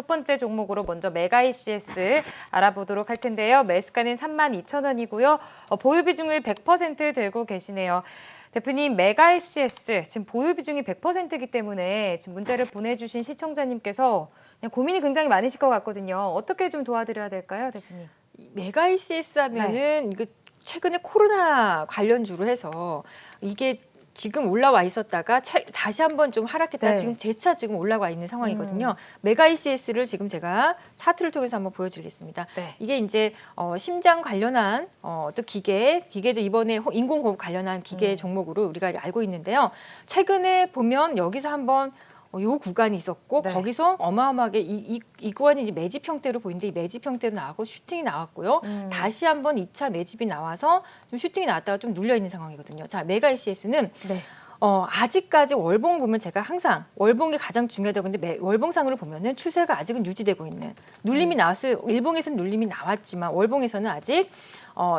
번째 종목으로 먼저 메가 ECS 알아보도록 할 텐데요. 매수가는 32,000원이고요. 보유 비중을 100% 들고 계시네요. 대표님, 메가 ECS 지금 보유 비중이 100%이기 때문에 지금 문자를 보내주신 시청자님께서 그냥 고민이 굉장히 많으실 것 같거든요. 어떻게 좀 도와드려야 될까요, 대표님? 메가 ECS 하면은 이거 최근에 코로나 관련주로 해서 이게 지금 올라와 있었다가 다시 한번 좀 하락했다가 지금 재차 지금 올라와 있는 상황이거든요. 메가 ECS를 지금 제가 차트를 통해서 한번 보여드리겠습니다. 이게 이제 심장 관련한 또 기계도 이번에 인공호흡 관련한 기계 종목으로 우리가 알고 있는데요. 최근에 보면 여기서 한번 요 구간이 있었고 거기서 어마어마하게 이 구간이 이제 매집 형태로 보이는데 이 매집 형태로 나왔고 슈팅이 나왔고요. 다시 한번 2차 매집이 나와서 좀 슈팅이 나왔다가 좀 눌려 있는 상황이거든요. 자, 메가 ECS는 아직까지 월봉 보면 제가 항상 월봉이 가장 중요하다고 하는데 월봉상으로 보면은 추세가 아직은 유지되고 있는 눌림이 나왔을 일봉에서는 눌림이 나왔지만 월봉에서는 아직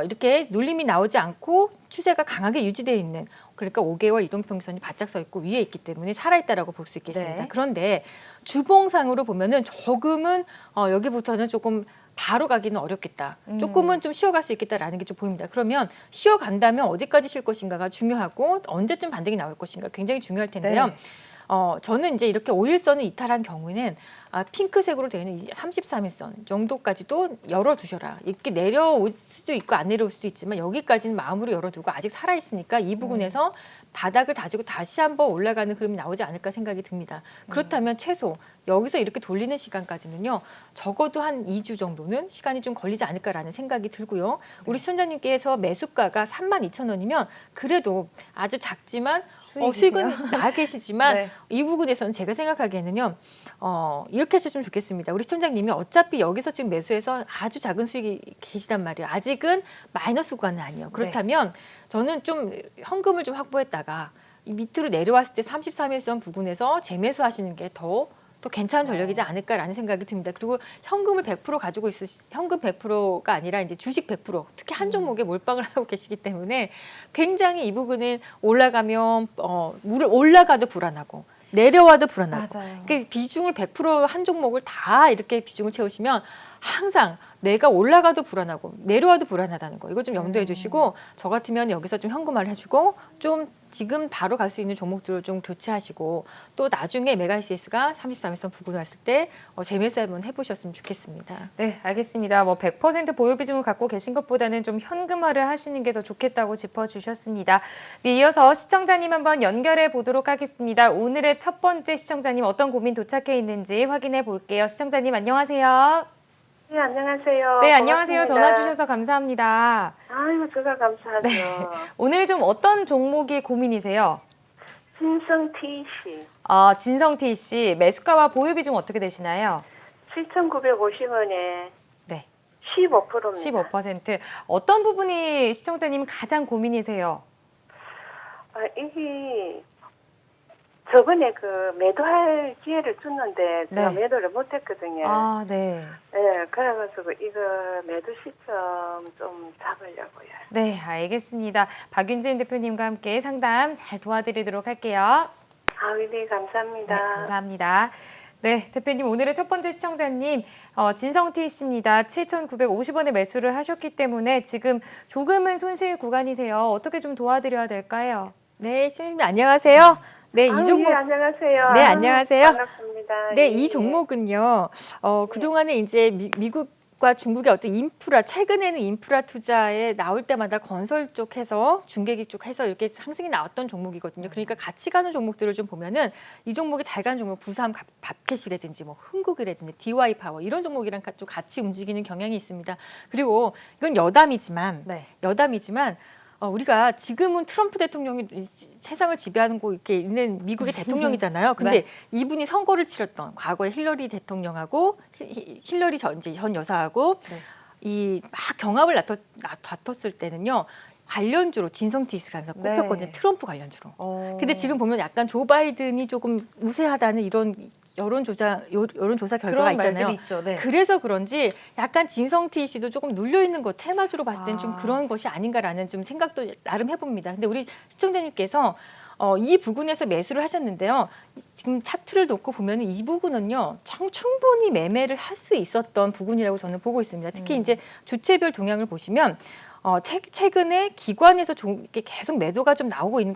이렇게 눌림이 나오지 않고 추세가 강하게 유지되어 있는 그러니까 5개월 이동평선이 바짝 서 있고 위에 있기 때문에 살아있다라고 볼 수 있겠습니다. 그런데 주봉상으로 보면은 조금은 여기부터는 조금 바로 가기는 어렵겠다. 조금은 좀 쉬어갈 수 있겠다라는 게 좀 보입니다. 그러면 쉬어간다면 어디까지 쉴 것인가가 중요하고 언제쯤 반등이 나올 것인가 굉장히 중요할 텐데요. 저는 이제 이렇게 5일선을 이탈한 경우에는 핑크색으로 되어 있는 33일선 정도까지도 열어두셔라. 이렇게 내려올 수도 있고 안 내려올 수도 있지만 여기까지는 마음으로 열어두고 아직 살아있으니까 이 부분에서 바닥을 다지고 다시 한번 올라가는 흐름이 나오지 않을까 생각이 듭니다. 그렇다면 최소 여기서 이렇게 돌리는 시간까지는요. 적어도 한 2주 정도는 시간이 좀 걸리지 않을까라는 생각이 들고요. 우리 시청자님께서 매수가가 32,000원이면 그래도 아주 작지만 수익은 나 계시지만 이 부분에서는 제가 생각하기에는요. 이렇게 하셨으면 좋겠습니다. 우리 시청자님이 어차피 여기서 지금 매수해서 아주 작은 수익이 계시단 말이에요. 아직은 마이너스 구간은 아니에요. 그렇다면 저는 좀 현금을 좀 확보했다가 이 밑으로 내려왔을 때 33일선 부근에서 재매수하시는 게 더 괜찮은 전략이지 않을까라는 생각이 듭니다. 그리고 현금을 100% 가지고 현금 100%가 아니라 이제 주식 100% 특히 한 종목에 몰빵을 하고 계시기 때문에 굉장히 이 부분은 올라가면 올라가도 불안하고 내려와도 불안하고 그 비중을 100% 한 종목을 다 이렇게 비중을 채우시면 항상 내가 올라가도 불안하고 내려와도 불안하다는 거 이거 좀 염두해 주시고 저 같으면 여기서 좀 현금화를 해주고 좀 지금 바로 갈 수 있는 종목들을 좀 교체하시고 또 나중에 메가 ECS가 33일선 부근 왔을 때 재매수 한번 해보셨으면 좋겠습니다. 네, 알겠습니다. 100% 보유 비중을 갖고 계신 것보다는 좀 현금화를 하시는 게 더 좋겠다고 짚어주셨습니다. 네, 이어서 시청자님 한번 연결해 보도록 하겠습니다. 오늘의 첫 번째 시청자님 어떤 고민 도착해 있는지 확인해 볼게요. 시청자님 안녕하세요. 네, 안녕하세요. 네, 안녕하세요. 반갑습니다. 전화 주셔서 감사합니다. 아이고, 제가 감사하죠. 오늘 좀 어떤 종목이 고민이세요? 진성 TC. 진성 TC 매수가와 보유 비중 어떻게 되시나요? 7,950원에 네. 15%입니다. 15%. 어떤 부분이 시청자님 가장 고민이세요? 이게 저번에 그 매도할 기회를 줬는데 제가 매도를 못했거든요. 네. 네, 그래가지고 이거 매도 시점 좀 잡으려고요. 네, 알겠습니다. 박윤진 대표님과 함께 상담 잘 도와드리도록 할게요. 네, 감사합니다. 네, 감사합니다. 네, 대표님 오늘의 첫 번째 시청자님 진성TC입니다. 7,950원에 매수를 하셨기 때문에 지금 조금은 손실 구간이세요. 어떻게 좀 도와드려야 될까요? 네, 시청자님 안녕하세요. 네, 이 종목. 네, 안녕하세요. 네, 안녕하세요. 반갑습니다. 네, 이 종목은요. 그동안에 이제 미국과 중국의 어떤 인프라, 최근에는 인프라 투자에 나올 때마다 건설 쪽 해서 중계기 쪽 해서 이렇게 상승이 나왔던 종목이거든요. 그러니까 같이 가는 종목들을 좀 보면은 이 종목이 잘 가는 종목 부산 밥켓이라든지 뭐 흥국이라든지 DY 파워 이런 종목이랑 좀 같이 움직이는 경향이 있습니다. 그리고 이건 여담이지만 우리가 지금은 트럼프 대통령이 세상을 지배하고 이렇게 있는 미국의 대통령이잖아요. 근데 이분이 선거를 치렀던 과거에 힐러리 대통령하고 힐러리 전 여사하고 이 막 경합을 다퉜을 때는요. 관련주로 진성 TC가 항상 꼽혔거든요. 트럼프 관련주로. 근데 지금 보면 약간 조 바이든이 조금 우세하다는 이런 여론조사 결과가 있잖아요. 있죠. 그래서 그런지 약간 진성 TC도 조금 눌려 있는 것 테마주로 봤을 땐 좀 그런 것이 아닌가라는 좀 생각도 나름 해봅니다. 근데 우리 시청자님께서 이 부분에서 매수를 하셨는데요. 지금 차트를 놓고 보면 이 부분은요, 충분히 매매를 할 수 있었던 부분이라고 저는 보고 있습니다. 특히 이제 주체별 동향을 보시면 최근에 기관에서 이렇게 계속 매도가 좀 나오고 있는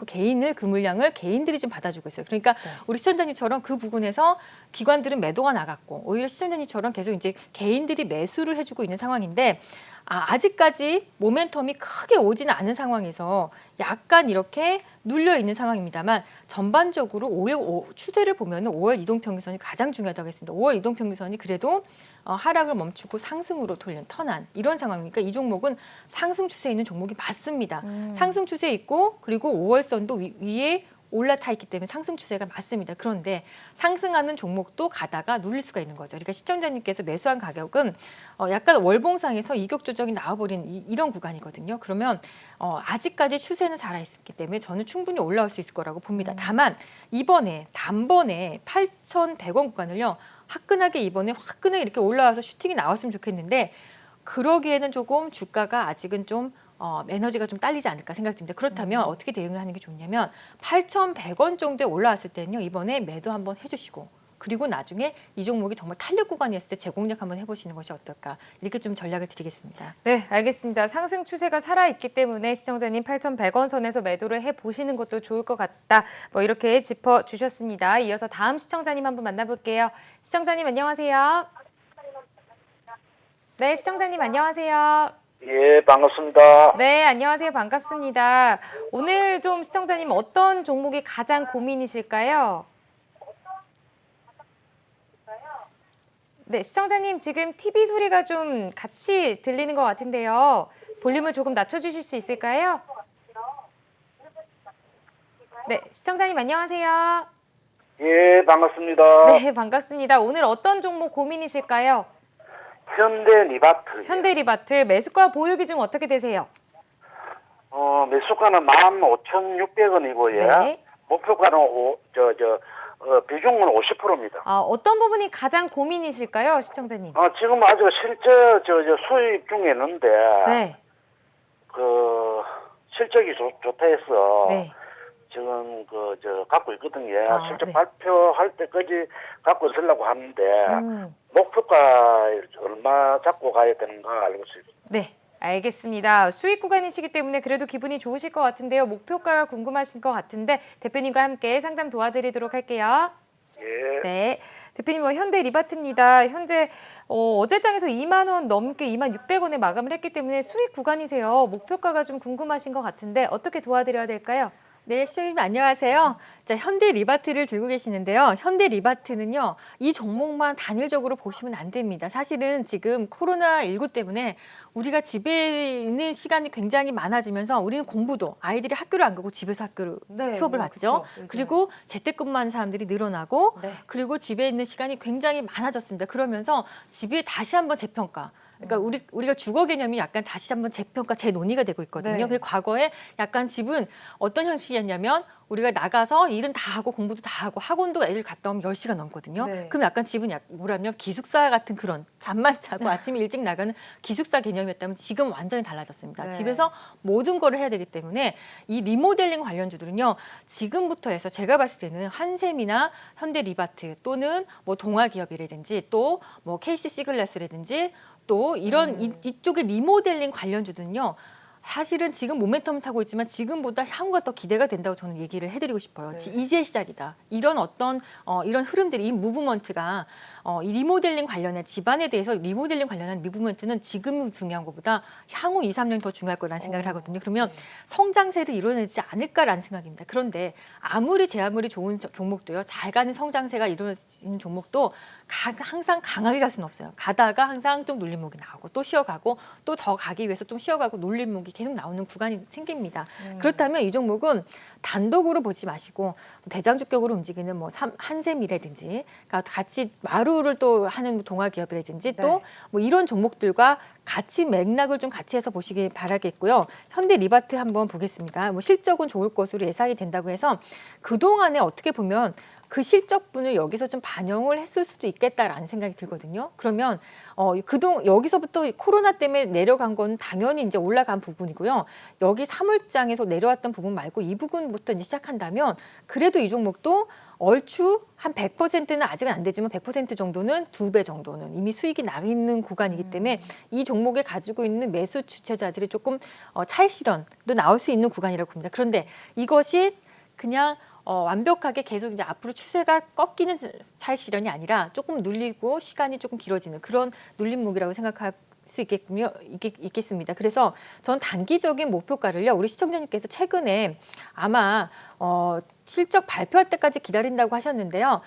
그 물량을 개인들이 좀 받아주고 있어요. 그러니까 우리 시청자님처럼 그 부분에서 기관들은 매도가 나갔고 오히려 시청자님처럼 계속 이제 개인들이 매수를 해주고 있는 상황인데 아직까지 모멘텀이 크게 오지는 않은 상황에서 약간 이렇게 눌려 있는 상황입니다만 전반적으로 추세를 보면 5월 이동평균선이 가장 중요하다고 했습니다. 5월 이동평균선이 그래도 하락을 멈추고 상승으로 돌린 턴한 이런 상황이니까 이 종목은 상승 추세에 있는 종목이 맞습니다. 상승 추세에 있고 그리고 5월선도 위에 올라타 있기 때문에 상승 추세가 맞습니다. 그런데 상승하는 종목도 가다가 눌릴 수가 있는 거죠. 그러니까 시청자님께서 매수한 가격은 약간 월봉상에서 이격 조정이 나와버린 이런 구간이거든요. 그러면 아직까지 추세는 살아있기 때문에 저는 충분히 올라올 수 있을 거라고 봅니다. 다만 단번에 8,100원 구간을요. 화끈하게 이렇게 올라와서 슈팅이 나왔으면 좋겠는데 그러기에는 조금 주가가 아직은 좀 에너지가 좀 딸리지 않을까 생각됩니다. 그렇다면 어떻게 대응을 하는 게 좋냐면 8,100원 정도에 올라왔을 때는요. 이번에 매도 한번 해주시고 그리고 나중에 이 종목이 정말 탄력 구간이었을 때 재공략 한번 해보시는 것이 어떨까 이렇게 좀 전략을 드리겠습니다. 네, 알겠습니다. 상승 추세가 살아있기 때문에 시청자님 8,100원 선에서 매도를 해보시는 것도 좋을 것 같다. 뭐 이렇게 짚어주셨습니다. 이어서 다음 시청자님 한번 만나볼게요. 시청자님 안녕하세요. 네, 시청자님 안녕하세요. 예, 반갑습니다. 네, 안녕하세요. 반갑습니다. 오늘 좀 시청자님 어떤 종목이 가장 고민이실까요? 네, 시청자님 지금 TV 소리가 좀 같이 들리는 것 같은데요. 볼륨을 조금 낮춰주실 수 있을까요? 네, 시청자님 안녕하세요. 예, 반갑습니다. 네, 반갑습니다. 오늘 어떤 종목 고민이실까요? 현대리바트. 현대리바트 매수가 보유 비중 어떻게 되세요? 매수가는 15,600원이고요. 네. 목표가는 비중은 50%입니다. 어떤 부분이 가장 고민이실까요, 시청자님? 지금 아직 수입 중에 있는데, 네. 실적이 좋다 해서, 네. 지금 갖고 있거든요. 실적 네. 발표할 때까지 갖고 있으려고 하는데, 목표가 얼마 잡고 가야 되는가 알고 싶습니다. 네, 알겠습니다. 수익 구간이시기 때문에 그래도 기분이 좋으실 것 같은데요. 목표가가 궁금하신 것 같은데 대표님과 함께 상담 도와드리도록 할게요. 예. 네, 대표님 현대리바트입니다. 현재 어제장에서 2만 원 넘게 2만 600원에 마감을 했기 때문에 수익 구간이세요. 목표가가 좀 궁금하신 것 같은데 어떻게 도와드려야 될까요? 네, 시청자님 안녕하세요. 자, 현대리바트를 들고 계시는데요. 현대리바트는요, 이 종목만 단일적으로 보시면 안 됩니다. 사실은 지금 코로나19 때문에 우리가 집에 있는 시간이 굉장히 많아지면서 우리는 공부도 아이들이 학교를 안 가고 집에서 수업을 받죠. 그쵸, 그리고 재택근무하는 사람들이 늘어나고 네. 그리고 집에 있는 시간이 굉장히 많아졌습니다. 그러면서 집에 다시 한번 재평가. 그러니까 우리가 주거 개념이 약간 다시 한번 재평가, 재논의가 되고 있거든요. 네. 그 과거에 약간 집은 어떤 형식이었냐면 우리가 나가서 일은 다 하고 공부도 다 하고 학원도 애들 갔다 오면 10시간 넘거든요. 네. 그럼 약간 집은 뭐라면 기숙사 같은 그런 잠만 자고 아침에 일찍 나가는 기숙사 개념이었다면 지금 완전히 달라졌습니다. 네. 집에서 모든 거를 해야 되기 때문에 이 리모델링 관련주들은요. 지금부터 해서 제가 봤을 때는 한샘이나 현대리바트 또는 뭐 동아기업이라든지 또 뭐 KCC글라스라든지 또 이런 이쪽의 리모델링 관련주들은요. 사실은 지금 모멘텀을 타고 있지만 지금보다 향후가 더 기대가 된다고 저는 얘기를 해드리고 싶어요. 네. 이제 시작이다. 이런 이런 흐름들이 이 무브먼트가 이 리모델링 관련한 집안에 대해서 리모델링 관련한 무브먼트는 지금 중요한 것보다 향후 2, 3년 더 중요할 거라는 생각을 하거든요. 그러면 성장세를 이뤄내지 않을까라는 생각입니다. 그런데 아무리 좋은 종목도요. 잘 가는 성장세가 이루어지는 종목도 항상 강하게 갈 수는 없어요. 가다가 항상 좀 눌림목이 나오고 또 쉬어가고 또 더 가기 위해서 좀 쉬어가고 눌림목이 계속 나오는 구간이 생깁니다. 그렇다면 이 종목은 단독으로 보지 마시고 대장주격으로 움직이는 뭐 한샘이라든지 그러니까 같이 마루를 또 하는 동아기업이라든지 또 뭐 이런 종목들과 같이 맥락을 좀 같이 해서 보시길 바라겠고요. 현대 리바트 한번 보겠습니다. 뭐 실적은 좋을 것으로 예상이 된다고 해서 그동안에 어떻게 보면 그 실적분을 여기서 좀 반영을 했을 수도 있겠다라는 생각이 들거든요. 그러면 여기서부터 코로나 때문에 내려간 건 당연히 이제 올라간 부분이고요. 여기 3월장에서 내려왔던 부분 말고 이 부분부터 이제 시작한다면 그래도 이 종목도 얼추 한 100%는 아직은 안 되지만 100% 정도는 2배 정도는 이미 수익이 나 있는 구간이기 때문에 이 종목에 가지고 있는 매수 주체자들이 조금 차익 실현도 나올 수 있는 구간이라고 봅니다. 그런데 이것이 그냥 완벽하게 계속 이제 앞으로 추세가 꺾이는 차익 실현이 아니라 조금 눌리고 시간이 조금 길어지는 그런 눌림목이라고 생각할 수 있겠습니다. 그래서 전 단기적인 목표가를요, 우리 시청자님께서 최근에 아마 실적 발표할 때까지 기다린다고 하셨는데요.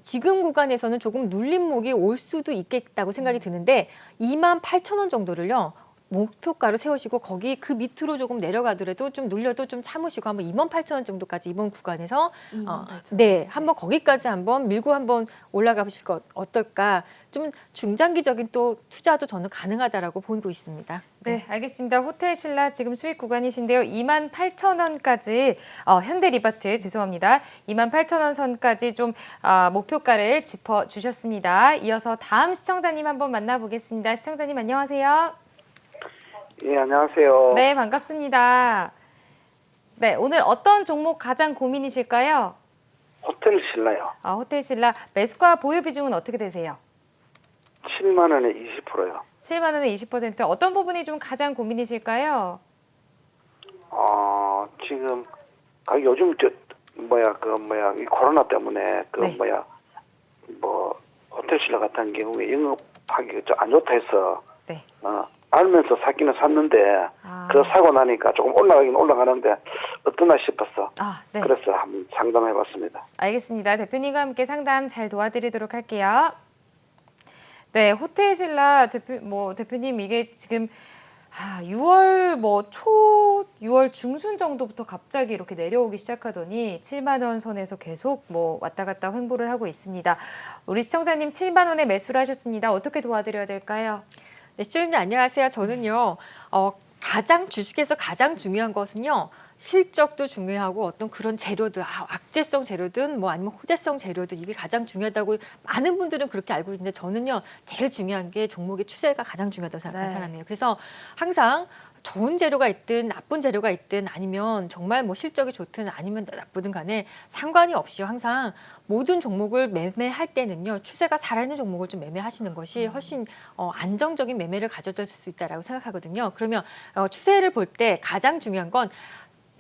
지금 구간에서는 조금 눌림목이 올 수도 있겠다고 생각이 드는데 28,000원 정도를요. 목표가로 세우시고 거기 그 밑으로 조금 내려가더라도 좀 눌려도 좀 참으시고 한번 28,000원 정도까지 이번 구간에서 28,000원. 네, 한번 거기까지 한번 밀고 한번 올라가 보실 것 어떨까? 좀 중장기적인 또 투자도 저는 가능하다라고 보고 있습니다. 네, 알겠습니다. 호텔신라 지금 수익 구간이신데요. 28,000원까지 현대리바트 죄송합니다. 28,000원 선까지 좀 목표가를 짚어주셨습니다. 이어서 다음 시청자님 한번 만나보겠습니다. 시청자님 안녕하세요. 예, 안녕하세요. 네, 반갑습니다. 네, 오늘 어떤 종목 가장 고민이실까요? 호텔 신라요. 호텔신라 매수가 보유 비중은 어떻게 되세요? 7만 원에 20%요. 7만 원에 20%. 어떤 부분이 좀 가장 고민이실까요? 지금 요즘 이 코로나 때문에 네. 호텔 신라 같은 경우에 영업하기가 좀 안 좋다 해서 네. 알면서 사기는 샀는데 그거 사고 나니까 조금 올라가긴 올라가는데 어떠나 싶었어. 네. 그래서 한번 상담해봤습니다. 알겠습니다. 대표님과 함께 상담 잘 도와드리도록 할게요. 네, 호텔신라 대표님 이게 지금 6월 6월 중순 정도부터 갑자기 이렇게 내려오기 시작하더니 7만 원 선에서 계속 왔다 갔다 횡보를 하고 있습니다. 우리 시청자님 7만 원에 매수를 하셨습니다. 어떻게 도와드려야 될까요? 네, 시청자님 안녕하세요. 저는요, 주식에서 가장 중요한 것은요, 실적도 중요하고 어떤 그런 재료들, 악재성 재료든 아니면 호재성 재료든 이게 가장 중요하다고 많은 분들은 그렇게 알고 있는데 저는요, 제일 중요한 게 종목의 추세가 가장 중요하다고 생각하는 네. 사람이에요. 그래서 항상 좋은 재료가 있든 나쁜 재료가 있든 아니면 정말 실적이 좋든 아니면 나쁘든 간에 상관이 없이 항상 모든 종목을 매매할 때는요, 추세가 살아있는 종목을 좀 매매하시는 것이 훨씬 안정적인 매매를 가져다 줄 수 있다라고 생각하거든요. 그러면 추세를 볼 때 가장 중요한 건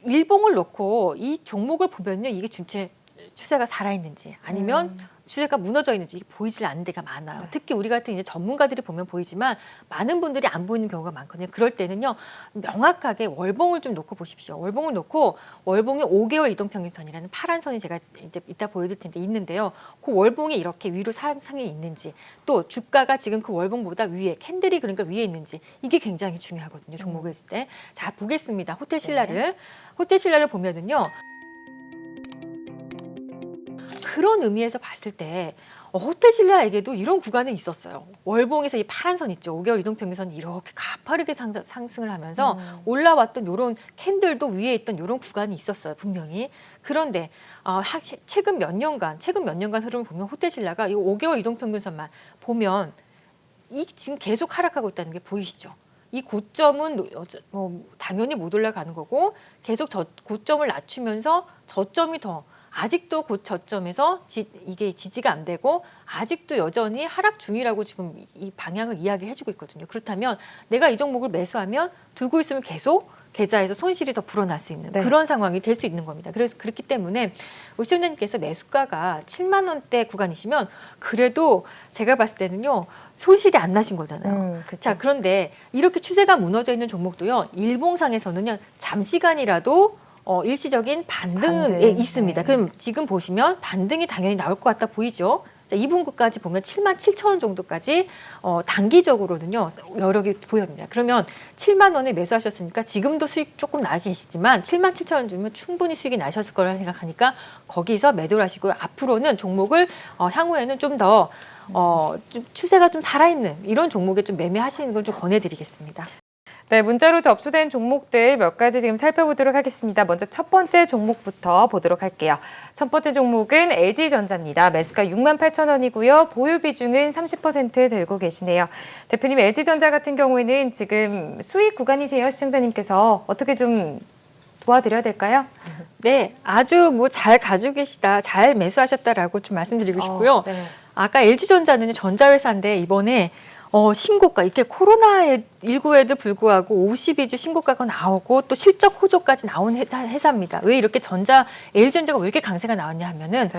일봉을 놓고 이 종목을 보면요, 이게 진짜 추세가 살아있는지 아니면 추세가 무너져 있는지 이게 보이질 않는 데가 많아요. 네. 특히 우리 같은 이제 전문가들이 보면 보이지만 많은 분들이 안 보이는 경우가 많거든요. 그럴 때는요, 명확하게 월봉을 좀 놓고 보십시오. 월봉을 놓고 월봉의 5개월 이동평균선이라는 파란 선이 제가 이제 이따 보여드릴 텐데 있는데요. 그 월봉이 이렇게 위로 상승해 있는지 또 주가가 지금 그 월봉보다 위에 캔들이 그러니까 위에 있는지 이게 굉장히 중요하거든요. 종목을 했을 때. 자, 보겠습니다. 호텔신라를. 네. 호텔신라를 보면은요. 그런 의미에서 봤을 때 호텔신라에게도 이런 구간은 있었어요. 월봉에서 이 파란 선 있죠. 5개월 이동평균선이 이렇게 가파르게 상승을 하면서 올라왔던 이런 캔들도 위에 있던 이런 구간이 있었어요. 분명히. 그런데 최근 몇 년간 흐름을 보면 호텔신라가 이 5개월 이동평균선만 보면 지금 계속 하락하고 있다는 게 보이시죠? 이 고점은 당연히 못 올라가는 거고 계속 고점을 낮추면서 저점이 더 아직도 곧 저점에서 이게 지지가 안 되고 아직도 여전히 하락 중이라고 지금 이 방향을 이야기해주고 있거든요. 그렇다면 내가 이 종목을 매수하면 두고 있으면 계속 계좌에서 손실이 더 불어날 수 있는 네. 그런 상황이 될 수 있는 겁니다. 그래서 그렇기 때문에 우리 시청자님께서 매수가가 7만 원대 구간이시면 그래도 제가 봤을 때는요, 손실이 안 나신 거잖아요. 그렇죠. 자, 그런데 이렇게 추세가 무너져 있는 종목도요, 일봉상에서는요, 잠시간이라도 일시적인 반등이 반등. 있습니다. 네. 그럼 지금 보시면 반등이 당연히 나올 것 같다 보이죠? 자, 2분기까지 보면 7만 7천 원 정도까지 단기적으로는요 여력이 보입니다. 그러면 7만 원에 매수하셨으니까 지금도 수익 조금 나 계시지만 7만 7천 원 주면 충분히 수익이 나셨을 거라 생각하니까 거기서 매도를 하시고요. 앞으로는 종목을 향후에는 좀 더 좀 추세가 좀 살아있는 이런 종목에 좀 매매하시는 걸 좀 권해드리겠습니다. 네, 문자로 접수된 종목들 몇 가지 지금 살펴보도록 하겠습니다. 먼저 첫 번째 종목부터 보도록 할게요. 첫 번째 종목은 LG전자입니다. 매수가 68,000원이고요. 보유 비중은 30% 들고 계시네요. 대표님, LG전자 같은 경우에는 지금 수익 구간이세요. 시청자님께서 어떻게 좀 도와드려야 될까요? 네, 아주 뭐 잘 가지고 계시다, 잘 매수하셨다라고 좀 말씀드리고 싶고요. 네. 아까 LG전자는 전자회사인데 이번에 신고가, 이렇게 코로나19에도 불구하고 52주 신고가가 나오고 또 실적 호조까지 나온 회사입니다. 왜 이렇게 LG전자가 왜 이렇게 강세가 나왔냐 하면은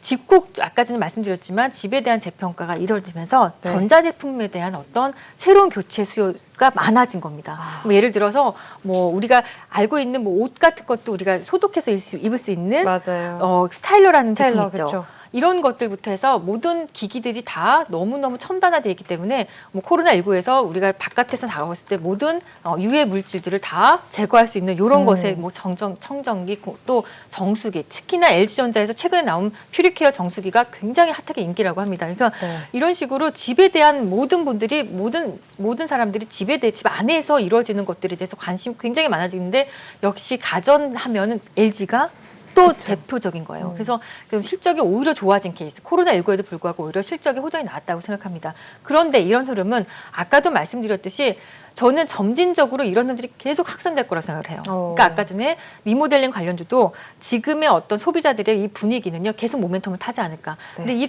집콕, 아까 전에 말씀드렸지만 집에 대한 재평가가 이루어지면서 네. 전자제품에 대한 어떤 새로운 교체 수요가 많아진 겁니다. 뭐 예를 들어서 뭐 우리가 알고 있는 뭐 옷 같은 것도 우리가 소독해서 입을 수 있는 맞아요. 스타일러라는 제품 스타일러, 있죠. 그쵸. 이런 것들부터 해서 모든 기기들이 다 너무너무 첨단화되어 있기 때문에 뭐 코로나19에서 우리가 바깥에서 나갔을 때 모든 유해 물질들을 다 제거할 수 있는 이런 것에 뭐 청정기 또 정수기, 특히나 LG전자에서 최근에 나온 퓨리케어 정수기가 굉장히 핫하게 인기라고 합니다. 그러니까 이런 식으로 집에 대한 모든 분들이 모든 사람들이 집 안에서 이루어지는 것들에 대해서 관심이 굉장히 많아지는데 역시 가전하면은 LG가 또 대표적인 거예요. 그래서 실적이 오히려 좋아진 케이스, 코로나19에도 불구하고 오히려 실적이 호전이 나왔다고 생각합니다. 그런데 이런 흐름은 아까도 말씀드렸듯이 저는 점진적으로 이런 흐름들이 계속 확산될 거라 생각을 해요. 그러니까 아까 전에 리모델링 관련주도 지금의 어떤 소비자들의 이 분위기는요 계속 모멘텀을 타지 않을까. 근데 이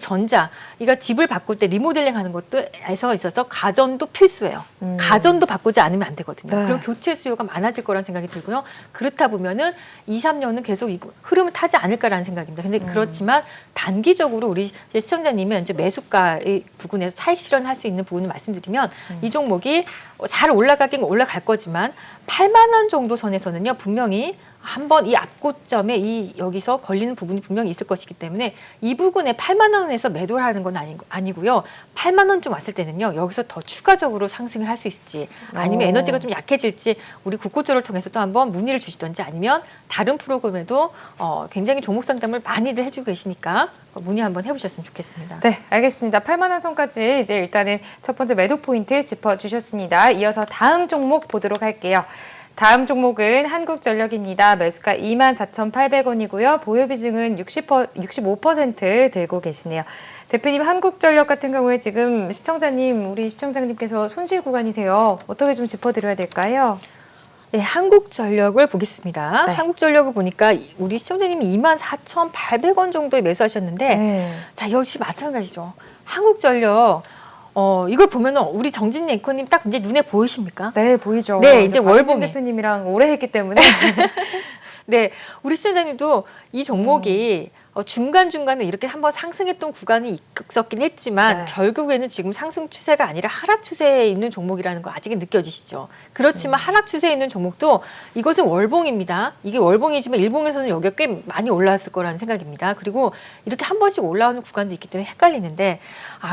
이거 집을 바꿀 때 리모델링 하는 것도에서 있어서 가전도 필수예요. 가전도 바꾸지 않으면 안 되거든요. 네. 그럼 교체 수요가 많아질 거라는 생각이 들고요. 그렇다 보면은 2, 3년은 계속 이 흐름을 타지 않을까라는 생각입니다. 근데 그렇지만 단기적으로 우리 시청자님이 이제 매수가의 부분에서 차익 실현할 수 있는 부분을 말씀드리면 이 종목이 잘 올라가긴 올라갈 거지만 8만 원 정도 선에서는요 분명히 한번 이 앞고점에 여기서 걸리는 부분이 분명히 있을 것이기 때문에 이 부분에 8만 원에서 매도를 하는 건 아니고요. 8만 원쯤 왔을 때는요. 여기서 더 추가적으로 상승을 할 수 있을지 아니면 에너지가 좀 약해질지 우리 국고조를 통해서 또 한번 문의를 주시든지 아니면 다른 프로그램에도 굉장히 종목 상담을 많이들 해주고 계시니까 문의 한번 해보셨으면 좋겠습니다. 네, 알겠습니다. 8만 원 선까지 이제 일단은 첫 번째 매도 포인트 짚어주셨습니다. 이어서 다음 종목 보도록 할게요. 다음 종목은 한국전력입니다. 매수가 24,800원이고요. 보유 비중은 65% 들고 계시네요. 대표님, 한국전력 같은 경우에 지금 우리 시청자님께서 손실 구간이세요. 어떻게 좀 짚어드려야 될까요? 네, 한국전력을 보겠습니다. 네. 한국전력을 보니까 우리 시청자님이 24,800원 정도에 매수하셨는데 자, 역시 마찬가지죠. 한국전력 이걸 보면은 우리 정진 앵커님 딱 이제 눈에 보이십니까? 네, 보이죠. 네, 이제 박은진 월봉에. 대표님이랑 오래 했기 때문에 네, 우리 시청자님도 이 종목이 중간중간에 이렇게 한번 상승했던 구간이 있었긴 했지만 결국에는 지금 상승 추세가 아니라 하락 추세에 있는 종목이라는 거 아직 느껴지시죠? 그렇지만 하락 추세에 있는 종목도 이것은 월봉입니다. 이게 월봉이지만 일봉에서는 여기가 꽤 많이 올라왔을 거라는 생각입니다. 그리고 이렇게 한 번씩 올라오는 구간도 있기 때문에 헷갈리는데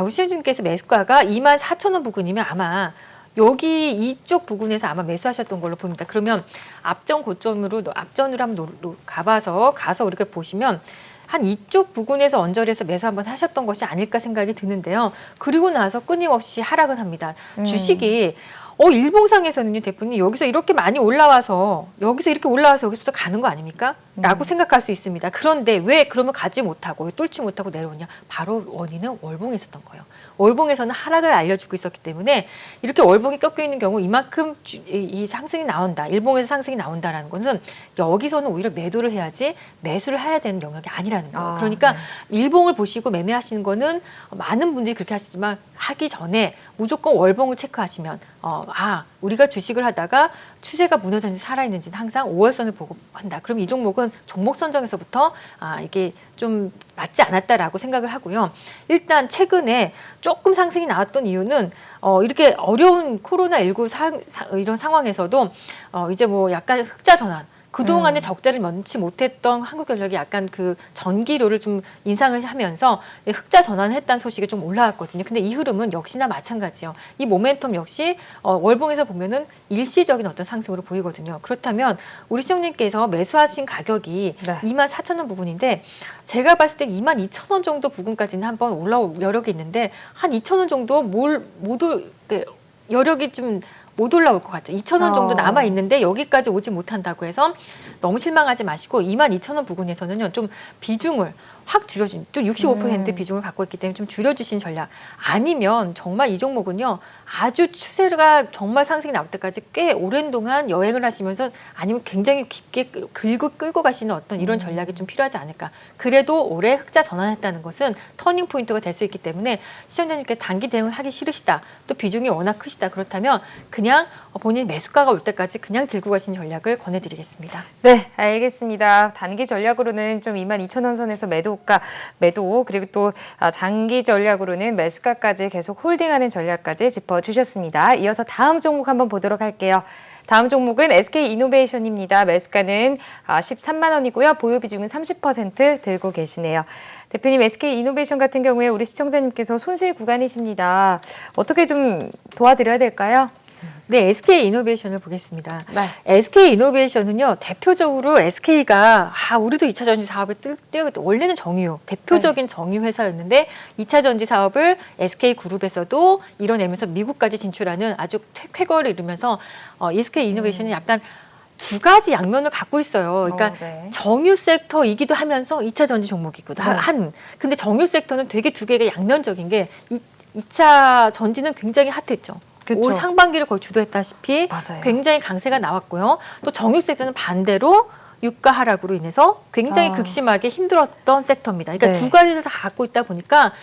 우리 시청자님께서 매수가가 24,000원 부근이면 아마 여기 이쪽 부근에서 아마 매수하셨던 걸로 보입니다. 그러면 앞전으로 한번 가서 우리가 보시면 한 이쪽 부근에서 언저리에서 매수 한번 하셨던 것이 아닐까 생각이 드는데요. 그리고 나서 끊임없이 하락은 합니다. 주식이 일봉상에서는요, 대표님 여기서 이렇게 많이 올라와서 여기서부터 가는 거 아닙니까? 라고 생각할 수 있습니다. 그런데 왜 그러면 가지 못하고 뚫지 못하고 내려오냐? 바로 원인은 월봉에 있었던 거예요. 월봉에서는 하락을 알려주고 있었기 때문에 이렇게 월봉이 꺾여 있는 경우 이만큼 이 상승이 나온다. 일봉에서 상승이 나온다라는 것은 여기서는 오히려 매도를 해야지 매수를 해야 되는 영역이 아니라는 거예요. 그러니까 일봉을 보시고 매매하시는 거는 많은 분들이 그렇게 하시지만 하기 전에 무조건 월봉을 체크하시면 우리가 주식을 하다가 추세가 무너졌는지 살아있는지는 항상 5월선을 보고 한다. 그럼 이 종목은 종목 선정에서부터 이게 좀 맞지 않았다라고 생각을 하고요. 일단 최근에 조금 상승이 나왔던 이유는 이렇게 어려운 코로나19 이런 상황에서도 이제 뭐 약간 흑자 전환, 그동안에 적자를 면치 못했던 한국전력이 약간 그 전기료를 좀 인상을 하면서 흑자 전환을 했다는 소식이 좀 올라왔거든요. 근데 이 흐름은 역시나 마찬가지예요. 이 모멘텀 역시 월봉에서 보면은 일시적인 어떤 상승으로 보이거든요. 그렇다면 우리 시청님께서 매수하신 가격이 네. 24,000원 부근인데 제가 봤을 때 22,000원 정도 부근까지는 한번 올라올 여력이 있는데 한 2,000원 정도 여력이 좀 못 올라올 것 같죠. 2,000원 정도 남아 있는데 여기까지 오지 못한다고 해서 너무 실망하지 마시고 22,000원 부근에서는요 좀 비중을 확 줄여준, 또 65% 비중을 갖고 있기 때문에 좀 줄여주신 전략. 아니면 정말 이 종목은요 아주 추세가 정말 상승이 나올 때까지 꽤 오랜 동안 여행을 하시면서 아니면 굉장히 깊게 끌고 가시는 어떤 이런 전략이 좀 필요하지 않을까. 그래도 올해 흑자 전환했다는 것은 터닝 포인트가 될 수 있기 때문에 시청자님께 단기 대응을 하기 싫으시다. 또 비중이 워낙 크시다. 그렇다면 그냥 본인 매수가가 올 때까지 그냥 들고 가시는 전략을 권해드리겠습니다. 네, 알겠습니다. 단기 전략으로는 좀 22,000원 선에서 매도 그리고 또 장기 전략으로는 매수가까지 계속 홀딩하는 전략까지 짚어주셨습니다. 이어서 다음 종목 한번 보도록 할게요. 다음 종목은 SK이노베이션입니다. 매수가는 13만 원이고요. 보유 비중은 30% 들고 계시네요. 대표님, SK이노베이션 같은 경우에 우리 시청자님께서 손실 구간이십니다. 어떻게 좀 도와드려야 될까요? 네, SK이노베이션을 보겠습니다. 네. SK이노베이션은요, 대표적으로 SK가 우리도 2차 전지 사업을 원래는 정유, 대표적인 정유 회사였는데 2차 전지 사업을 SK그룹에서도 이뤄내면서 미국까지 진출하는 아주 쾌거를 이루면서 SK이노베이션은 약간 두 가지 양면을 갖고 있어요. 그러니까 네. 정유 섹터이기도 하면서 2차 전지 종목이고 근데 정유 섹터는 되게 두 개가 양면적인 게 2차 전지는 굉장히 핫했죠. 그쵸. 올 상반기를 거의 주도했다시피 맞아요. 굉장히 강세가 나왔고요. 또 정유 섹터는 반대로 유가 하락으로 인해서 굉장히 극심하게 힘들었던 섹터입니다. 그러니까 네. 두 가지를 다 갖고 있다 보니까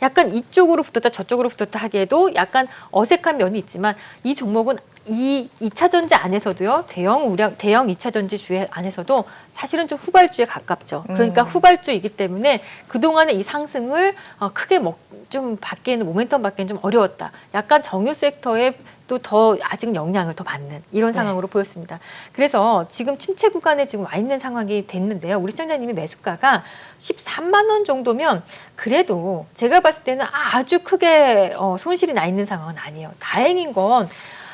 약간 이쪽으로 붙었다 저쪽으로 붙었다 하기에도 약간 어색한 면이 있지만 이 종목은 이 2차 전지 안에서도요. 대형 2차 전지 주에 안에서도 사실은 좀 후발주에 가깝죠. 그러니까 후발주이기 때문에 그동안의 이 상승을 크게 좀 받기에는 모멘텀 받기에는 좀 어려웠다. 약간 정유 섹터에 또 더 아직 영향을 더 받는 이런 상황으로 보였습니다. 그래서 지금 침체 구간에 지금 와 있는 상황이 됐는데요. 우리 시청자님이 매수가가 13만 원 정도면 그래도 제가 봤을 때는 아주 크게 손실이 나 있는 상황은 아니에요. 다행인 건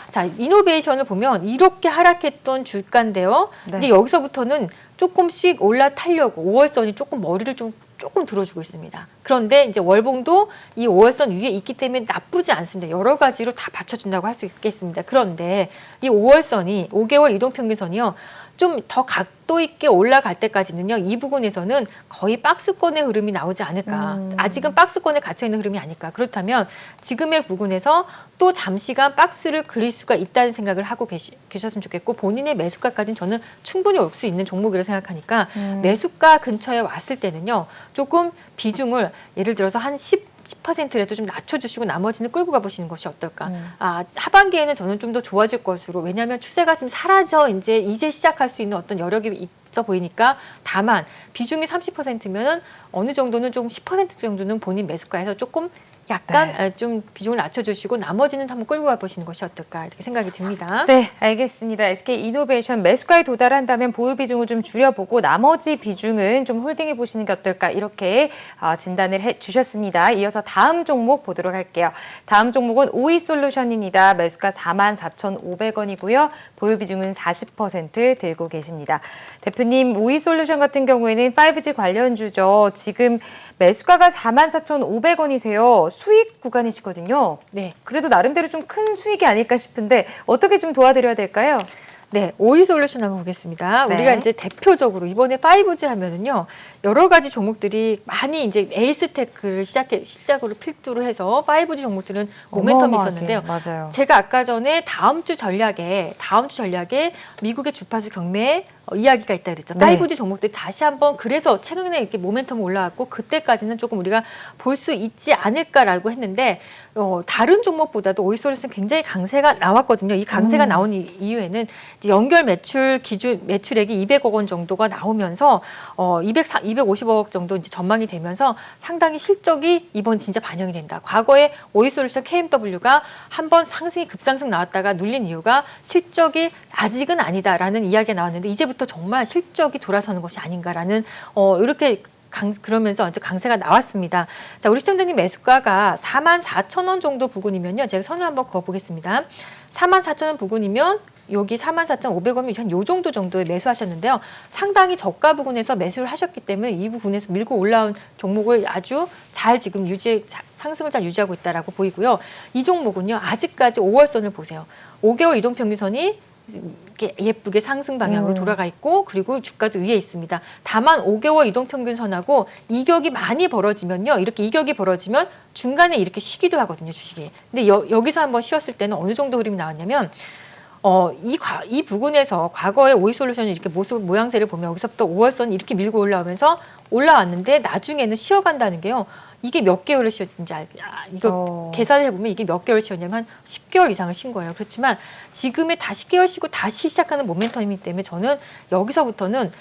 자, 이노베이션을 보면 이렇게 하락했던 주가인데요. 네. 근데 여기서부터는 조금씩 올라타려고 5월선이 조금 머리를 조금 들어주고 있습니다. 그런데 이제 월봉도 이 5월선 위에 있기 때문에 나쁘지 않습니다. 여러 가지로 다 받쳐준다고 할 수 있겠습니다. 그런데 이 5월선이 5개월 이동평균선이요. 좀 더 각도 있게 올라갈 때까지는요. 이 부분에서는 거의 박스권의 흐름이 나오지 않을까. 아직은 박스권에 갇혀있는 흐름이 아닐까. 그렇다면 지금의 부분에서 또 잠시간 박스를 그릴 수가 있다는 생각을 하고 계셨으면 좋겠고 본인의 매수가까지는 저는 충분히 올 수 있는 종목이라고 생각하니까 매수가 근처에 왔을 때는요. 조금 비중을 예를 들어서 한 10%라도 좀 낮춰주시고 나머지는 끌고 가보시는 것이 어떨까. 하반기에는 저는 좀 더 좋아질 것으로. 왜냐하면 추세가 좀 사라져 이제 시작할 수 있는 어떤 여력이 있어 보이니까 다만 비중이 30%면은 어느 정도는 좀 10% 정도는 본인 매수가에서 조금 약간 좀 비중을 낮춰주시고 나머지는 한번 끌고 가보시는 것이 어떨까 이렇게 생각이 듭니다. 네, 알겠습니다. SK이노베이션 매수가에 도달한다면 보유 비중을 좀 줄여보고 나머지 비중은 좀 홀딩해 보시는 게 어떨까 이렇게 진단을 해주셨습니다. 이어서 다음 종목 보도록 할게요. 다음 종목은 오이솔루션입니다. 매수가 44,500원이고요. 보유 비중은 40% 들고 계십니다. 대표님, 오이솔루션 같은 경우에는 5G 관련주죠. 지금 매수가가 44,500원이세요. 수익 구간이시거든요. 네. 그래도 나름대로 좀 큰 수익이 아닐까 싶은데 어떻게 좀 도와드려야 될까요? 네, 오이솔루션 한번 보겠습니다. 네. 우리가 이제 대표적으로 이번에 5G 하면은요, 여러 가지 종목들이 많이 이제 에이스테크를 시작으로 필두로 해서 5G 종목들은 모멘텀이 있었는데요. 맞아요. 제가 아까 전에 다음 주 전략에 미국의 주파수 경매 이야기가 있다 그랬죠. 네. 5G 종목들이 다시 한번 그래서 최근에 이렇게 모멘텀이 올라왔고 그때까지는 조금 우리가 볼 수 있지 않을까라고 했는데 다른 종목보다도 오이솔루션 굉장히 강세가 나왔거든요. 이 강세가 나온 이유에는 이제 연결 매출액이 200억 원 정도가 나오면서 250억 정도 이제 전망이 되면서 상당히 실적이 이번 진짜 반영이 된다. 과거에 오이솔루션 KMW가 한번 급상승 나왔다가 눌린 이유가 실적이 아직은 아니다라는 이야기가 나왔는데 이제부터 이제부터 정말 실적이 돌아서는 것이 아닌가라는 이렇게 그러면서 이제 강세가 나왔습니다. 자, 우리 시청자님 매수가가 44,000원 정도 부근이면요. 제가 선을 한번 그어보겠습니다. 44,000원 부근이면 여기 44,500원이면 한 요 정도에 매수하셨는데요. 상당히 저가 부근에서 매수를 하셨기 때문에 이 부분에서 밀고 올라온 종목을 아주 잘 지금 상승을 잘 유지하고 있다라고 보이고요. 이 종목은요. 아직까지 5월선을 보세요. 5개월 이동평균선이 이렇게 예쁘게 상승 방향으로 돌아가 있고 그리고 주가도 위에 있습니다. 다만 5개월 이동평균선하고 이격이 많이 벌어지면요. 이렇게 이격이 벌어지면 중간에 이렇게 쉬기도 하거든요. 주식이. 근데 여기서 한번 쉬었을 때는 어느 정도 흐름이 나왔냐면 이 부분에서 과거의 오이솔루션의 이렇게 모양새를 보면 여기서부터 5월선이 이렇게 밀고 올라오면서 올라왔는데 나중에는 쉬어간다는 게요. 이게 몇 개월을 쉬었는지 이거 계산을 해보면 이게 몇 개월 쉬었냐면 한 10개월 이상을 쉰 거예요. 그렇지만 지금의 다시 10개월 쉬고 다시 시작하는 모멘텀이기 때문에 저는 여기서부터는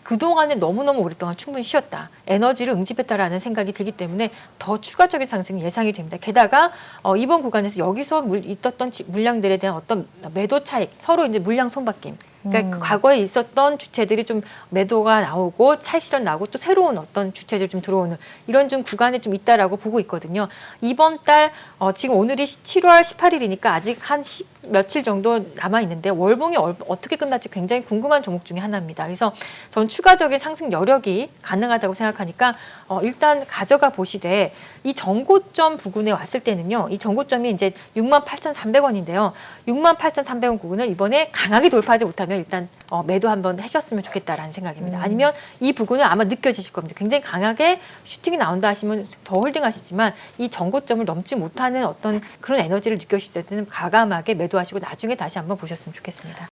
그동안에 너무너무 오랫동안 충분히 쉬었다. 에너지를 응집했다라는 생각이 들기 때문에 더 추가적인 상승이 예상이 됩니다. 게다가 이번 구간에서 여기서 있었던 물량들에 대한 어떤 매도 차익, 서로 이제 물량 손바뀜. 그러니까 그 과거에 있었던 주체들이 좀 매도가 나오고 차익 실현 나오고 또 새로운 어떤 주체들이 좀 들어오는 이런 좀 구간에 좀 있다라고 보고 있거든요. 이번 달 지금 오늘이 7월 18일이니까 아직 한 며칠 정도 남아 있는데 월봉이 어떻게 끝날지 굉장히 궁금한 종목 중에 하나입니다. 그래서 전 추가적인 상승 여력이 가능하다고 생각하니까 일단 가져가 보시되 이 전고점 부근에 왔을 때는요. 이 전고점이 이제 68,300원인데요. 68,300원 부근을 이번에 강하게 돌파하지 못하면 일단 매도 한번 하셨으면 좋겠다라는 생각입니다. 아니면 이 부근은 아마 느껴지실 겁니다. 굉장히 강하게 슈팅이 나온다 하시면 더 홀딩하시지만 이 전고점을 넘지 못하는 어떤 그런 에너지를 느껴지실 때는 과감하게 매도하시고 나중에 다시 한번 보셨으면 좋겠습니다.